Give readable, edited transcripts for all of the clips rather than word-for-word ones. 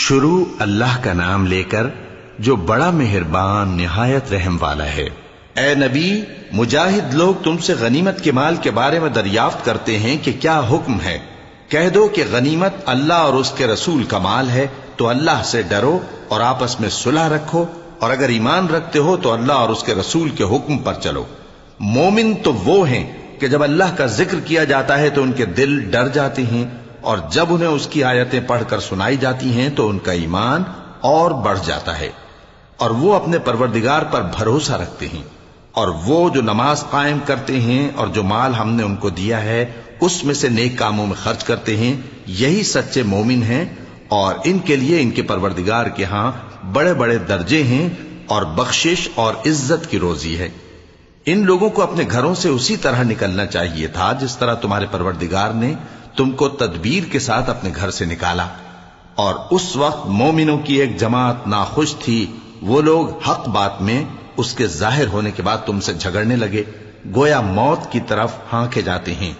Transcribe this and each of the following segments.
شروع اللہ کا نام لے کر جو بڑا مہربان نہایت رحم والا ہے۔ اے نبی، مجاہد لوگ تم سے غنیمت کے مال کے بارے میں دریافت کرتے ہیں کہ کیا حکم ہے۔ کہہ دو کہ غنیمت اللہ اور اس کے رسول کا مال ہے، تو اللہ سے ڈرو اور آپس میں صلح رکھو، اور اگر ایمان رکھتے ہو تو اللہ اور اس کے رسول کے حکم پر چلو۔ مومن تو وہ ہیں کہ جب اللہ کا ذکر کیا جاتا ہے تو ان کے دل ڈر جاتے ہیں، اور جب انہیں اس کی آیتیں پڑھ کر سنائی جاتی ہیں تو ان کا ایمان اور بڑھ جاتا ہے، اور وہ اپنے پروردگار پر بھروسہ رکھتے ہیں، اور وہ جو نماز قائم کرتے ہیں اور جو مال ہم نے ان کو دیا ہے اس میں سے نیک کاموں میں خرچ کرتے ہیں، یہی سچے مومن ہیں، اور ان کے لیے ان کے پروردگار کے ہاں بڑے بڑے درجے ہیں اور بخشش اور عزت کی روزی ہے۔ ان لوگوں کو اپنے گھروں سے اسی طرح نکلنا چاہیے تھا جس طرح تمہارے پروردگار نے تم کو تدبیر کے ساتھ اپنے گھر سے نکالا، اور اس وقت مومنوں کی ایک جماعت ناخوش تھی۔ وہ لوگ حق بات میں اس کے ظاہر ہونے کے بعد تم سے جھگڑنے لگے، گویا موت کی طرف ہانکے جاتے ہیں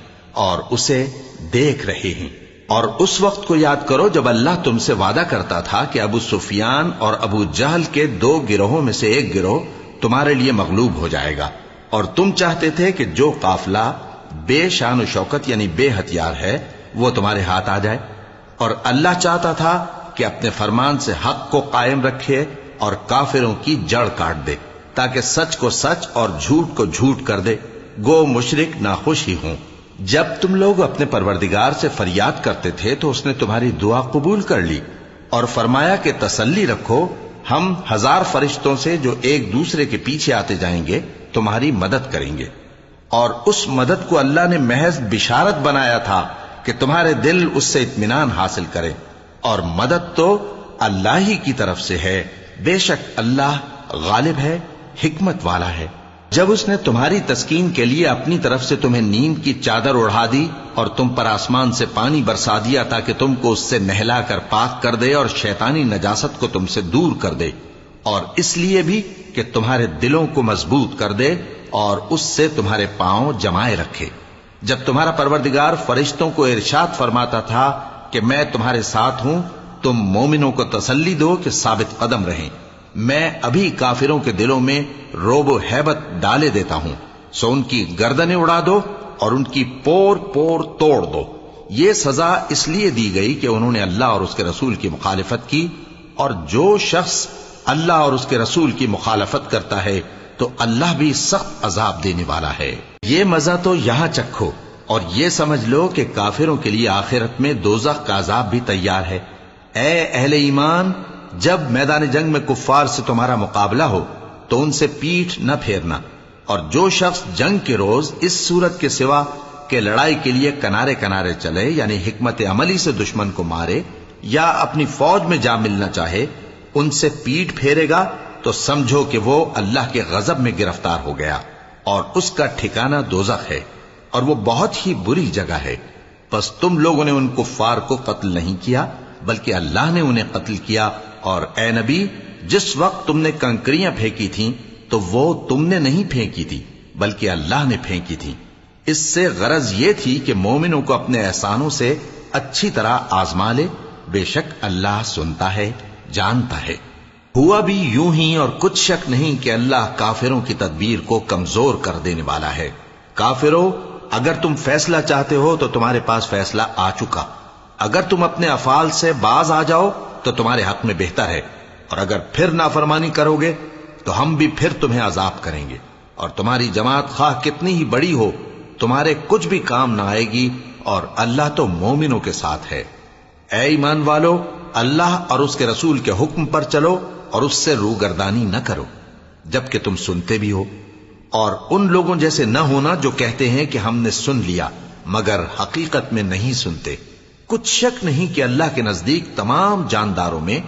اور اسے دیکھ رہے ہیں۔ اور اس وقت کو یاد کرو جب اللہ تم سے وعدہ کرتا تھا کہ ابو سفیان اور ابو جہل کے 2 گروہوں میں سے ایک گروہ تمہارے لیے مغلوب ہو جائے گا، اور تم چاہتے تھے کہ جو قافلہ بے شان و شوکت یعنی بے ہتھیار ہے وہ تمہارے ہاتھ آ جائے، اور اللہ چاہتا تھا کہ اپنے فرمان سے حق کو قائم رکھے اور کافروں کی جڑ کاٹ دے، تاکہ سچ کو سچ اور جھوٹ کو جھوٹ کر دے، گو مشرک ناخوش ہی ہوں۔ جب تم لوگ اپنے پروردگار سے فریاد کرتے تھے تو اس نے تمہاری دعا قبول کر لی اور فرمایا کہ تسلی رکھو، ہم 1000 فرشتوں سے جو ایک دوسرے کے پیچھے آتے جائیں گے تمہاری مدد کریں گے۔ اور اس مدد کو اللہ نے محض بشارت بنایا تھا کہ تمہارے دل اس سے اطمینان حاصل کرے، اور مدد تو اللہ ہی کی طرف سے ہے، بے شک اللہ غالب ہے، حکمت والا ہے۔ جب اس نے تمہاری تسکین کے لیے اپنی طرف سے تمہیں نیند کی چادر اڑھا دی اور تم پر آسمان سے پانی برسا دیا تاکہ تم کو اس سے نہلا کر پاک کر دے اور شیطانی نجاست کو تم سے دور کر دے، اور اس لیے بھی کہ تمہارے دلوں کو مضبوط کر دے اور اس سے تمہارے پاؤں جمائے رکھے۔ جب تمہارا پروردگار فرشتوں کو ارشاد فرماتا تھا کہ میں تمہارے ساتھ ہوں، تم مومنوں کو تسلی دو کہ ثابت قدم رہیں، میں ابھی کافروں کے دلوں میں رعب و ہیبت ڈالے دیتا ہوں، سو ان کی گردنیں اڑا دو اور ان کی پور پور توڑ دو۔ یہ سزا اس لیے دی گئی کہ انہوں نے اللہ اور اس کے رسول کی مخالفت کی، اور جو شخص اللہ اور اس کے رسول کی مخالفت کرتا ہے تو اللہ بھی سخت عذاب دینے والا ہے۔ یہ مزہ تو یہاں چکھو، اور یہ سمجھ لو کہ کافروں کے لیے آخرت میں دوزخ کا عذاب بھی تیار ہے۔ اے اہل ایمان، جب میدان جنگ میں کفار سے تمہارا مقابلہ ہو تو ان سے پیٹھ نہ پھیرنا، اور جو شخص جنگ کے روز اس صورت کے سوا کہ لڑائی کے لیے کنارے کنارے چلے یعنی حکمت عملی سے دشمن کو مارے یا اپنی فوج میں جا ملنا چاہے، ان سے پیٹھ پھیرے گا تو سمجھو کہ وہ اللہ کے غضب میں گرفتار ہو گیا، اور اس کا ٹھکانہ دوزخ ہے، اور وہ بہت ہی بری جگہ ہے۔ پس تم لوگوں نے ان کفار کو قتل نہیں کیا بلکہ اللہ نے انہیں قتل کیا، اور اے نبی، جس وقت تم نے کنکریاں پھینکی تھیں تو وہ تم نے نہیں پھینکی تھی بلکہ اللہ نے پھینکی تھی۔ اس سے غرض یہ تھی کہ مومنوں کو اپنے احسانوں سے اچھی طرح آزما لے، بے شک اللہ سنتا ہے، جانتا ہے۔ ہوا بھی یوں ہی، اور کچھ شک نہیں کہ اللہ کافروں کی تدبیر کو کمزور کر دینے والا ہے۔ کافروں، اگر تم فیصلہ چاہتے ہو تو تمہارے پاس فیصلہ آ چکا، اگر تم اپنے افعال سے باز آ جاؤ تو تمہارے حق میں بہتر ہے، اور اگر پھر نافرمانی کرو گے تو ہم بھی پھر تمہیں عذاب کریں گے، اور تمہاری جماعت خواہ کتنی ہی بڑی ہو تمہارے کچھ بھی کام نہ آئے گی، اور اللہ تو مومنوں کے ساتھ ہے۔ اے ایمان والو، اللہ اور اس کے رسول کے حکم پر چلو اور اس سے روگردانی نہ کرو جبکہ تم سنتے بھی ہو، اور ان لوگوں جیسے نہ ہونا جو کہتے ہیں کہ ہم نے سن لیا مگر حقیقت میں نہیں سنتے۔ کچھ شک نہیں کہ اللہ کے نزدیک تمام جانداروں میں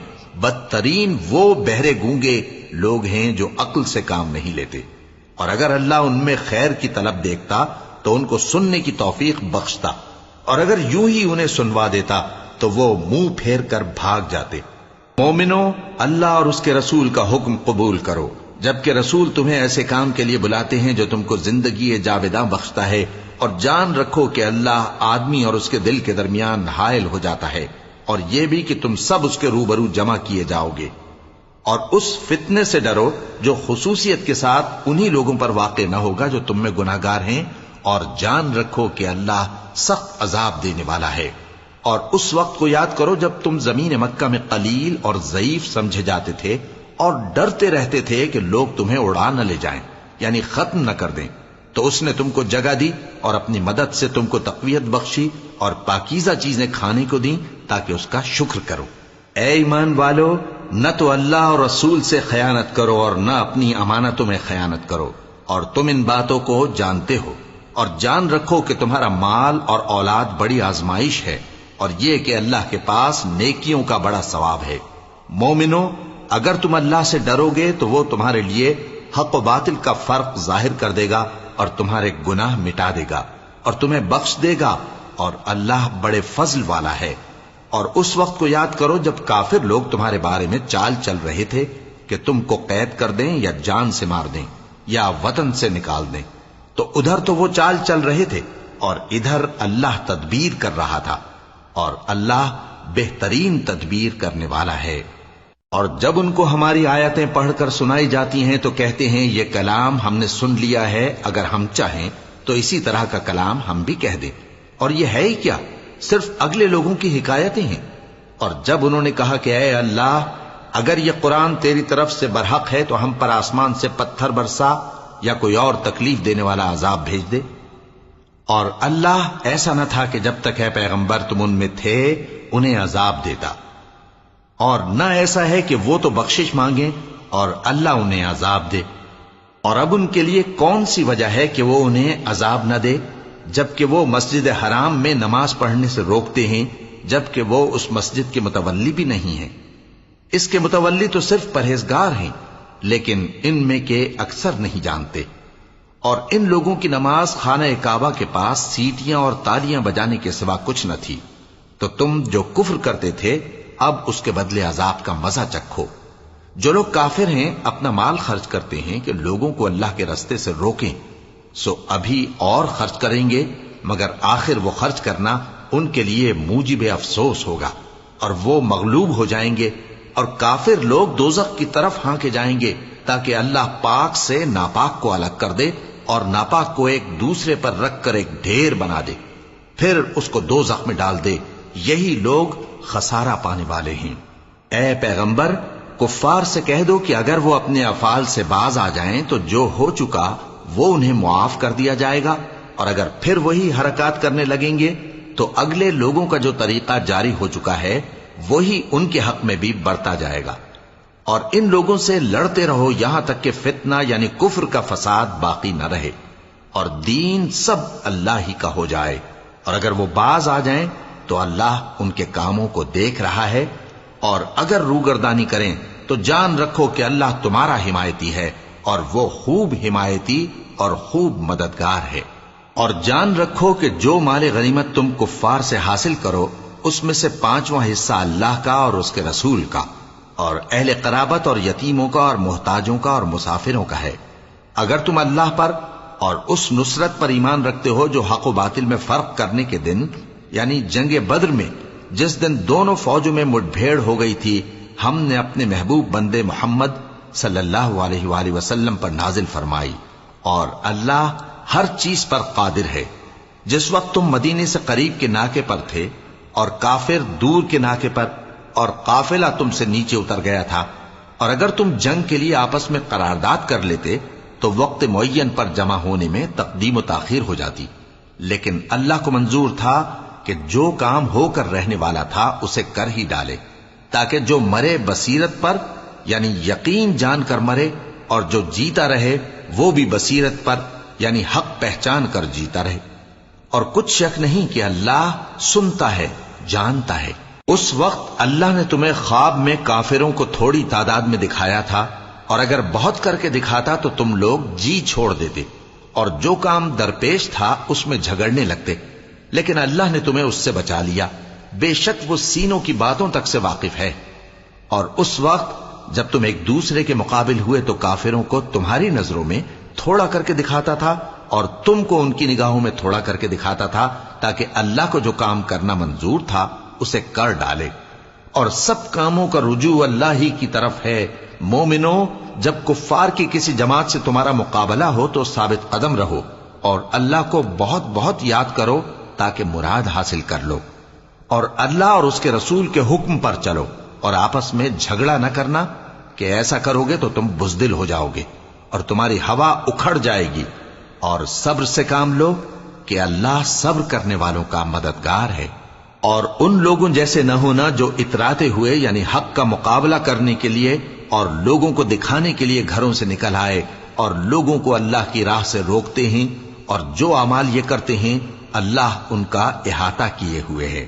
بدترین وہ بہرے گونگے لوگ ہیں جو عقل سے کام نہیں لیتے، اور اگر اللہ ان میں خیر کی طلب دیکھتا تو ان کو سننے کی توفیق بخشتا، اور اگر یوں ہی انہیں سنوا دیتا تو وہ منہ پھیر کر بھاگ جاتے۔ مومنوں، اللہ اور اس کے رسول کا حکم قبول کرو، جبکہ رسول تمہیں ایسے کام کے لیے بلاتے ہیں جو تم کو زندگی جاوداں بخشتا ہے، اور جان رکھو کہ اللہ آدمی اور اس کے دل کے درمیان حائل ہو جاتا ہے، اور یہ بھی کہ تم سب اس کے روبرو جمع کیے جاؤ گے، اور اس فتنے سے ڈرو جو خصوصیت کے ساتھ انہی لوگوں پر واقع نہ ہوگا جو تم میں گناہگار ہیں، اور جان رکھو کہ اللہ سخت عذاب دینے والا ہے۔ اور اس وقت کو یاد کرو جب تم زمین مکہ میں قلیل اور ضعیف سمجھے جاتے تھے اور ڈرتے رہتے تھے کہ لوگ تمہیں اڑا نہ لے جائیں، یعنی ختم نہ کر دیں، تو اس نے تم کو جگہ دی اور اپنی مدد سے تم کو تقویت بخشی اور پاکیزہ چیزیں کھانے کو دیں تاکہ اس کا شکر کرو۔ اے ایمان والو، نہ تو اللہ اور رسول سے خیانت کرو اور نہ اپنی امانتوں میں خیانت کرو، اور تم ان باتوں کو جانتے ہو، اور جان رکھو کہ تمہارا مال اور اولاد بڑی آزمائش ہے، اور یہ کہ اللہ کے پاس نیکیوں کا بڑا ثواب ہے۔ مومنو، اگر تم اللہ سے ڈرو گے تو وہ تمہارے لیے حق و باطل کا فرق ظاہر کر دے گا اور تمہارے گناہ مٹا دے گا اور تمہیں بخش دے گا، اور اللہ بڑے فضل والا ہے۔ اور اس وقت کو یاد کرو جب کافر لوگ تمہارے بارے میں چال چل رہے تھے کہ تم کو قید کر دیں یا جان سے مار دیں یا وطن سے نکال دیں، تو ادھر تو وہ چال چل رہے تھے اور ادھر اللہ تدبیر کر رہا تھا، اور اللہ بہترین تدبیر کرنے والا ہے۔ اور جب ان کو ہماری آیتیں پڑھ کر سنائی جاتی ہیں تو کہتے ہیں یہ کلام ہم نے سن لیا ہے، اگر ہم چاہیں تو اسی طرح کا کلام ہم بھی کہہ دیں، اور یہ ہے ہی کیا، صرف اگلے لوگوں کی حکایتیں ہیں۔ اور جب انہوں نے کہا کہ اے اللہ، اگر یہ قرآن تیری طرف سے برحق ہے تو ہم پر آسمان سے پتھر برسا یا کوئی اور تکلیف دینے والا عذاب بھیج دے۔ اور اللہ ایسا نہ تھا کہ جب تک اے پیغمبر تم ان میں تھے انہیں عذاب دیتا، اور نہ ایسا ہے کہ وہ تو بخشش مانگیں اور اللہ انہیں عذاب دے۔ اور اب ان کے لیے کون سی وجہ ہے کہ وہ انہیں عذاب نہ دے، جبکہ وہ مسجد حرام میں نماز پڑھنے سے روکتے ہیں، جبکہ وہ اس مسجد کے متولی بھی نہیں ہیں۔ اس کے متولی تو صرف پرہیزگار ہیں، لیکن ان میں کے اکثر نہیں جانتے۔ اور ان لوگوں کی نماز خانہ کعبہ کے پاس سیٹیاں اور تالیاں بجانے کے سوا کچھ نہ تھی، تو تم جو کفر کرتے تھے اب اس کے بدلے عذاب کا مزہ چکھو۔ جو لوگ کافر ہیں اپنا مال خرچ کرتے ہیں کہ لوگوں کو اللہ کے رستے سے روکیں، سو ابھی اور خرچ کریں گے، مگر آخر وہ خرچ کرنا ان کے لیے موجب افسوس ہوگا، اور وہ مغلوب ہو جائیں گے، اور کافر لوگ دوزخ کی طرف ہانکے جائیں گے تاکہ اللہ پاک سے ناپاک کو الگ کر دے اور ناپاک کو ایک دوسرے پر رکھ کر ایک ڈھیر بنا دے، پھر اس کو دوزخ میں ڈال دے۔ یہی لوگ خسارہ پانے والے ہیں۔ اے پیغمبر، کفار سے کہہ دو کہ اگر وہ اپنے افعال سے باز آ جائیں تو جو ہو چکا وہ انہیں معاف کر دیا جائے گا، اور اگر پھر وہی حرکات کرنے لگیں گے تو اگلے لوگوں کا جو طریقہ جاری ہو چکا ہے وہی ان کے حق میں بھی برتا جائے گا۔ اور ان لوگوں سے لڑتے رہو یہاں تک کہ فتنہ یعنی کفر کا فساد باقی نہ رہے اور دین سب اللہ ہی کا ہو جائے، اور اگر وہ باز آ جائیں تو اللہ ان کے کاموں کو دیکھ رہا ہے، اور اگر روگردانی کریں تو جان رکھو کہ اللہ تمہارا حمایتی ہے، اور وہ خوب حمایتی اور خوب مددگار ہے۔ اور جان رکھو کہ جو مال غنیمت تم کفار سے حاصل کرو اس میں سے 5واں حصہ اللہ کا اور اس کے رسول کا، اور اہل قرابت اور یتیموں کا اور محتاجوں کا اور مسافروں کا ہے۔ اگر تم اللہ پر اور اس نصرت پر ایمان رکھتے ہو جو حق و باطل میں فرق کرنے کے دن یعنی جنگ بدر میں جس دن دونوں فوجوں میں مٹ بھیڑ ہو گئی تھی، ہم نے اپنے محبوب بندے محمد صلی اللہ علیہ وآلہ وسلم پر نازل فرمائی، اور اللہ ہر چیز پر قادر ہے۔ جس وقت تم مدینے سے قریب کے ناکے پر تھے اور کافر دور کے ناکے پر، اور قافلہ تم سے نیچے اتر گیا تھا، اور اگر تم جنگ کے لیے آپس میں قرارداد کر لیتے تو وقت معین پر جمع ہونے میں تقدیم و تاخیر ہو جاتی، لیکن اللہ کو منظور تھا کہ جو کام ہو کر رہنے والا تھا اسے کر ہی ڈالے، تاکہ جو مرے بصیرت پر یعنی یقین جان کر مرے، اور جو جیتا رہے وہ بھی بصیرت پر یعنی حق پہچان کر جیتا رہے۔ اور کچھ شک نہیں کہ اللہ سنتا ہے، جانتا ہے۔ اس وقت اللہ نے تمہیں خواب میں کافروں کو تھوڑی تعداد میں دکھایا تھا، اور اگر بہت کر کے دکھاتا تو تم لوگ جی چھوڑ دیتے اور جو کام درپیش تھا اس میں جھگڑنے لگتے، لیکن اللہ نے تمہیں اس سے بچا لیا، بے شک وہ سینوں کی باتوں تک سے واقف ہے۔ اور اس وقت جب تم ایک دوسرے کے مقابل ہوئے تو کافروں کو تمہاری نظروں میں تھوڑا کر کے دکھاتا تھا اور تم کو ان کی نگاہوں میں تھوڑا کر کے دکھاتا تھا، تاکہ اللہ کو جو کام کرنا منظور تھا اسے کر ڈالے، اور سب کاموں کا رجوع اللہ ہی کی طرف ہے۔ مومنو، جب کفار کی کسی جماعت سے تمہارا مقابلہ ہو تو ثابت قدم رہو اور اللہ کو بہت بہت یاد کرو تاکہ مراد حاصل کر لو، اور اللہ اور اس کے رسول کے حکم پر چلو، اور آپس میں جھگڑا نہ کرنا کہ ایسا کرو گے تو تم بزدل ہو جاؤ گے اور تمہاری ہوا اکھڑ جائے گی، اور صبر سے کام لو کہ اللہ صبر کرنے والوں کا مددگار ہے۔ اور ان لوگوں جیسے نہ ہونا جو اتراتے ہوئے یعنی حق کا مقابلہ کرنے کے لیے اور لوگوں کو دکھانے کے لیے گھروں سے نکل آئے اور لوگوں کو اللہ کی راہ سے روکتے ہیں، اور جو اعمال یہ کرتے ہیں اللہ ان کا احاطہ کیے ہوئے ہے۔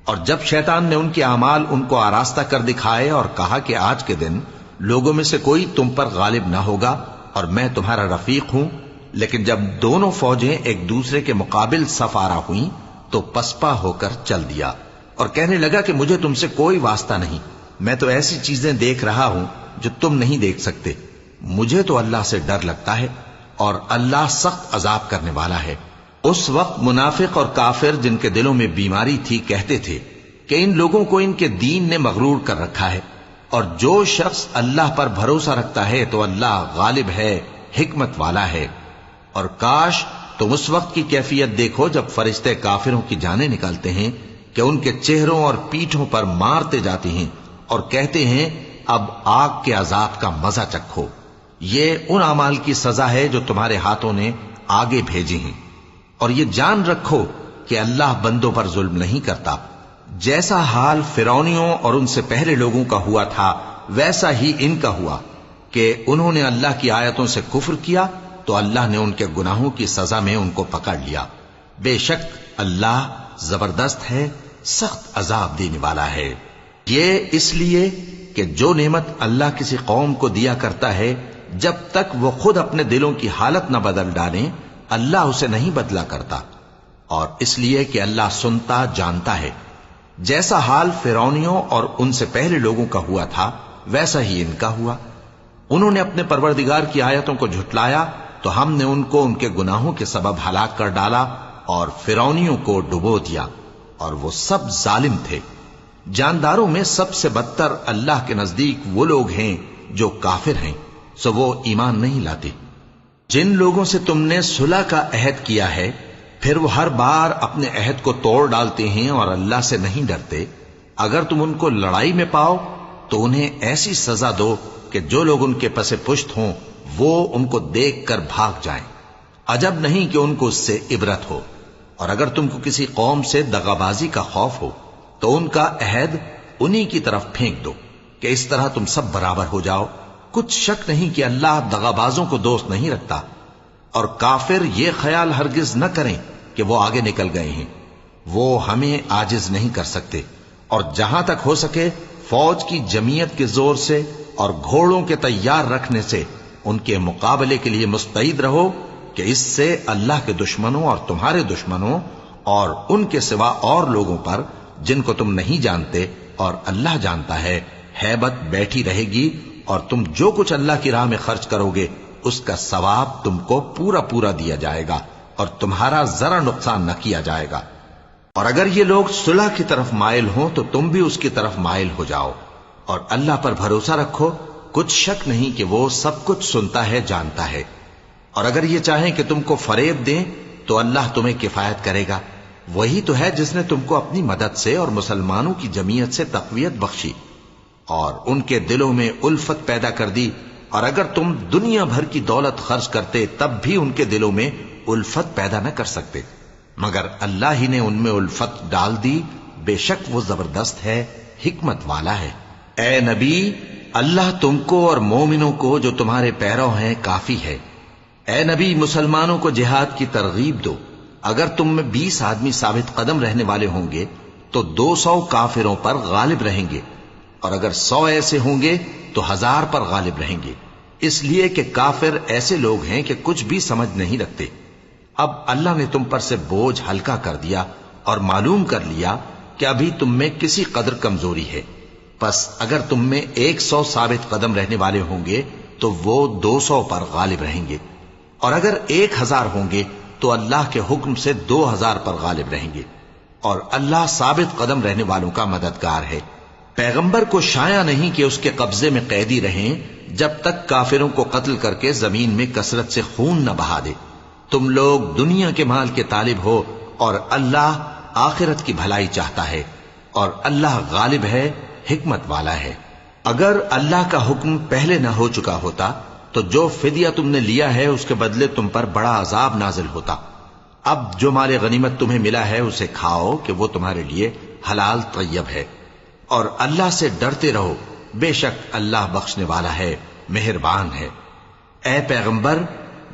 اور جب شیطان نے ان کے اعمال ان کو آراستہ کر دکھائے اور کہا کہ آج کے دن لوگوں میں سے کوئی تم پر غالب نہ ہوگا اور میں تمہارا رفیق ہوں، لیکن جب دونوں فوجیں ایک دوسرے کے مقابل صف آرا ہوئیں تو پسپا ہو کر چل دیا اور کہنے لگا کہ مجھے تم سے کوئی واسطہ نہیں، میں تو ایسی چیزیں دیکھ رہا ہوں جو تم نہیں دیکھ سکتے، مجھے تو اللہ سے ڈر لگتا ہے اور اللہ سخت عذاب کرنے والا ہے۔ اس وقت منافق اور کافر جن کے دلوں میں بیماری تھی کہتے تھے کہ ان لوگوں کو ان کے دین نے مغرور کر رکھا ہے، اور جو شخص اللہ پر بھروسہ رکھتا ہے تو اللہ غالب ہے، حکمت والا ہے۔ اور کاش تم اس وقت کی کیفیت دیکھو جب فرشتے کافروں کی جانیں نکالتے ہیں کہ ان کے چہروں اور پیٹھوں پر مارتے جاتے ہیں اور کہتے ہیں اب آگ کے عذاب کا مزہ چکھو، یہ ان اعمال کی سزا ہے جو تمہارے ہاتھوں نے آگے بھیجی ہیں۔ اور یہ جان رکھو کہ اللہ بندوں پر ظلم نہیں کرتا، جیسا حال فرعونیوں اور ان سے پہلے لوگوں کا ہوا تھا ویسا ہی ان کا ہوا کہ انہوں نے اللہ کی آیتوں سے کفر کیا تو اللہ نے ان کے گناہوں کی سزا میں ان کو پکڑ لیا۔ بے شک اللہ زبردست ہے، سخت عذاب دینے والا ہے۔ یہ اس لیے کہ جو نعمت اللہ کسی قوم کو دیا کرتا ہے جب تک وہ خود اپنے دلوں کی حالت نہ بدل ڈالیں اللہ اسے نہیں بدلا کرتا، اور اس لیے کہ اللہ سنتا جانتا ہے۔ جیسا حال فرعونیوں اور ان سے پہلے لوگوں کا ہوا تھا ویسا ہی ان کا ہوا۔ انہوں نے اپنے پروردگار کی آیتوں کو جھٹلایا تو ہم نے ان کو ان کے گناہوں کے سبب ہلاک کر ڈالا اور فرعونیوں کو ڈبو دیا، اور وہ سب ظالم تھے۔ جانداروں میں سب سے بدتر اللہ کے نزدیک وہ لوگ ہیں جو کافر ہیں، سو وہ ایمان نہیں لاتے۔ جن لوگوں سے تم نے صلح کا عہد کیا ہے پھر وہ ہر بار اپنے عہد کو توڑ ڈالتے ہیں اور اللہ سے نہیں ڈرتے، اگر تم ان کو لڑائی میں پاؤ تو انہیں ایسی سزا دو کہ جو لوگ ان کے پس پشت ہوں وہ ان کو دیکھ کر بھاگ جائیں، عجب نہیں کہ ان کو اس سے عبرت ہو۔ اور اگر تم کو کسی قوم سے دغابازی کا خوف ہو تو ان کا عہد انہی کی طرف پھینک دو کہ اس طرح تم سب برابر ہو جاؤ۔ کچھ شک نہیں کہ اللہ دغابازوں کو دوست نہیں رکھتا، اور کافر یہ خیال ہرگز نہ کریں کہ وہ آگے نکل گئے ہیں، وہ ہمیں عاجز نہیں کر سکتے۔ اور جہاں تک ہو سکے فوج کی جمعیت کے زور سے اور گھوڑوں کے تیار رکھنے سے ان کے مقابلے کے لیے مستعد رہو کہ اس سے اللہ کے دشمنوں اور تمہارے دشمنوں اور ان کے سوا اور لوگوں پر جن کو تم نہیں جانتے اور اللہ جانتا ہے ہیبت بیٹھی رہے گی، اور تم جو کچھ اللہ کی راہ میں خرچ کرو گے اس کا ثواب تم کو پورا پورا دیا جائے گا اور تمہارا ذرا نقصان نہ کیا جائے گا۔ اور اگر یہ لوگ صلح کی طرف مائل ہوں تو تم بھی اس کی طرف مائل ہو جاؤ، اور اللہ پر بھروسہ رکھو، کچھ شک نہیں کہ وہ سب کچھ سنتا ہے، جانتا ہے۔ اور اگر یہ چاہیں کہ تم کو فریب دیں تو اللہ تمہیں کفایت کرے گا، وہی تو ہے جس نے تم کو اپنی مدد سے اور مسلمانوں کی جمعیت سے تقویت بخشی اور ان کے دلوں میں الفت پیدا کر دی، اور اگر تم دنیا بھر کی دولت خرچ کرتے تب بھی ان کے دلوں میں الفت پیدا نہ کر سکتے، مگر اللہ ہی نے ان میں الفت ڈال دی، بے شک وہ زبردست ہے، حکمت والا ہے۔ اے نبی، اللہ تم کو اور مومنوں کو جو تمہارے پیرو ہیں کافی ہے۔ اے نبی، مسلمانوں کو جہاد کی ترغیب دو، اگر تم میں 20 آدمی ثابت قدم رہنے والے ہوں گے تو 200 کافروں پر غالب رہیں گے، اور اگر 100 ایسے ہوں گے تو 1000 پر غالب رہیں گے، اس لیے کہ کافر ایسے لوگ ہیں کہ کچھ بھی سمجھ نہیں رکھتے۔ اب اللہ نے تم پر سے بوجھ ہلکا کر دیا اور معلوم کر لیا کہ ابھی تم میں کسی قدر کمزوری ہے، پس اگر تم میں 100 ثابت قدم رہنے والے ہوں گے تو وہ 200 پر غالب رہیں گے، اور اگر 1000 ہوں گے تو اللہ کے حکم سے 2000 پر غالب رہیں گے۔ اور اللہ ثابت قدم رہنے والوں کا مددگار ہے۔ پیغمبر کو شایع نہیں کہ اس کے قبضے میں قیدی رہیں جب تک کافروں کو قتل کر کے زمین میں کثرت سے خون نہ بہا دے۔ تم لوگ دنیا کے مال کے طالب ہو اور اللہ آخرت کی بھلائی چاہتا ہے، اور اللہ غالب ہے، حکمت والا ہے۔ اگر اللہ کا حکم پہلے نہ ہو چکا ہوتا تو جو فدیہ تم نے لیا ہے اس کے بدلے تم پر بڑا عذاب نازل ہوتا۔ اب جو مال غنیمت تمہیں ملا ہے اسے کھاؤ کہ وہ تمہارے لیے حلال طیب ہے، اور اللہ سے ڈرتے رہو، بے شک اللہ بخشنے والا ہے، مہربان ہے۔ اے پیغمبر،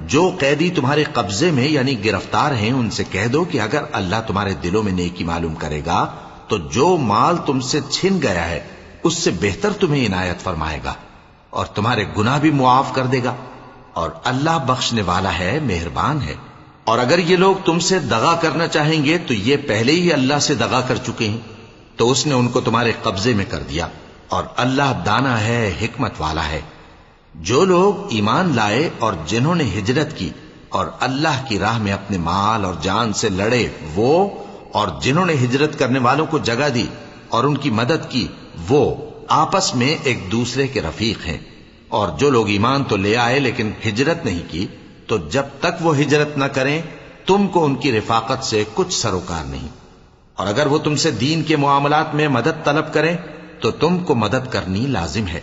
جو قیدی تمہارے قبضے میں یعنی گرفتار ہیں ان سے کہہ دو کہ اگر اللہ تمہارے دلوں میں نیکی معلوم کرے گا تو جو مال تم سے چھن گیا ہے اس سے بہتر تمہیں عنایت فرمائے گا، اور تمہارے گناہ بھی معاف کر دے گا، اور اللہ بخشنے والا ہے، مہربان ہے۔ اور اگر یہ لوگ تم سے دغا کرنا چاہیں گے تو یہ پہلے ہی اللہ سے دغا کر چکے ہیں، تو اس نے ان کو تمہارے قبضے میں کر دیا، اور اللہ دانا ہے، حکمت والا ہے۔ جو لوگ ایمان لائے اور جنہوں نے ہجرت کی اور اللہ کی راہ میں اپنے مال اور جان سے لڑے، وہ اور جنہوں نے ہجرت کرنے والوں کو جگہ دی اور ان کی مدد کی، وہ آپس میں ایک دوسرے کے رفیق ہیں۔ اور جو لوگ ایمان تو لے آئے لیکن ہجرت نہیں کی، تو جب تک وہ ہجرت نہ کریں تم کو ان کی رفاقت سے کچھ سروکار نہیں۔ اور اگر وہ تم سے دین کے معاملات میں مدد طلب کریں تو تم کو مدد کرنی لازم ہے،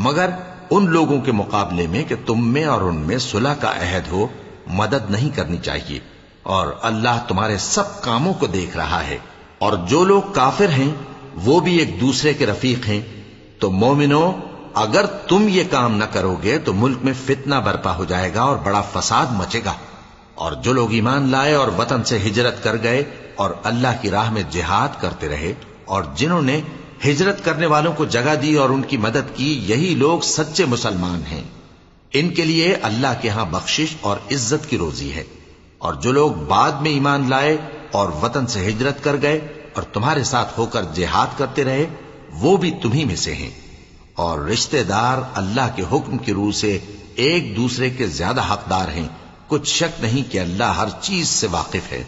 مگر ان لوگوں کے مقابلے میں کہ تم میں اور ان میں صلح کا عہد ہو مدد نہیں کرنی چاہیے، اور اللہ تمہارے سب کاموں کو دیکھ رہا ہے۔ اور جو لوگ کافر ہیں وہ بھی ایک دوسرے کے رفیق ہیں۔ تو مومنو، اگر تم یہ کام نہ کرو گے تو ملک میں فتنہ برپا ہو جائے گا اور بڑا فساد مچے گا۔ اور جو لوگ ایمان لائے اور وطن سے ہجرت کر گئے اور اللہ کی راہ میں جہاد کرتے رہے، اور جنہوں نے ہجرت کرنے والوں کو جگہ دی اور ان کی مدد کی، یہی لوگ سچے مسلمان ہیں۔ ان کے لیے اللہ کے ہاں بخشش اور عزت کی روزی ہے۔ اور جو لوگ بعد میں ایمان لائے اور وطن سے ہجرت کر گئے اور تمہارے ساتھ ہو کر جہاد کرتے رہے، وہ بھی تمہیں میں سے ہیں۔ اور رشتہ دار اللہ کے حکم کی روح سے ایک دوسرے کے زیادہ حقدار ہیں، کچھ شک نہیں کہ اللہ ہر چیز سے واقف ہے۔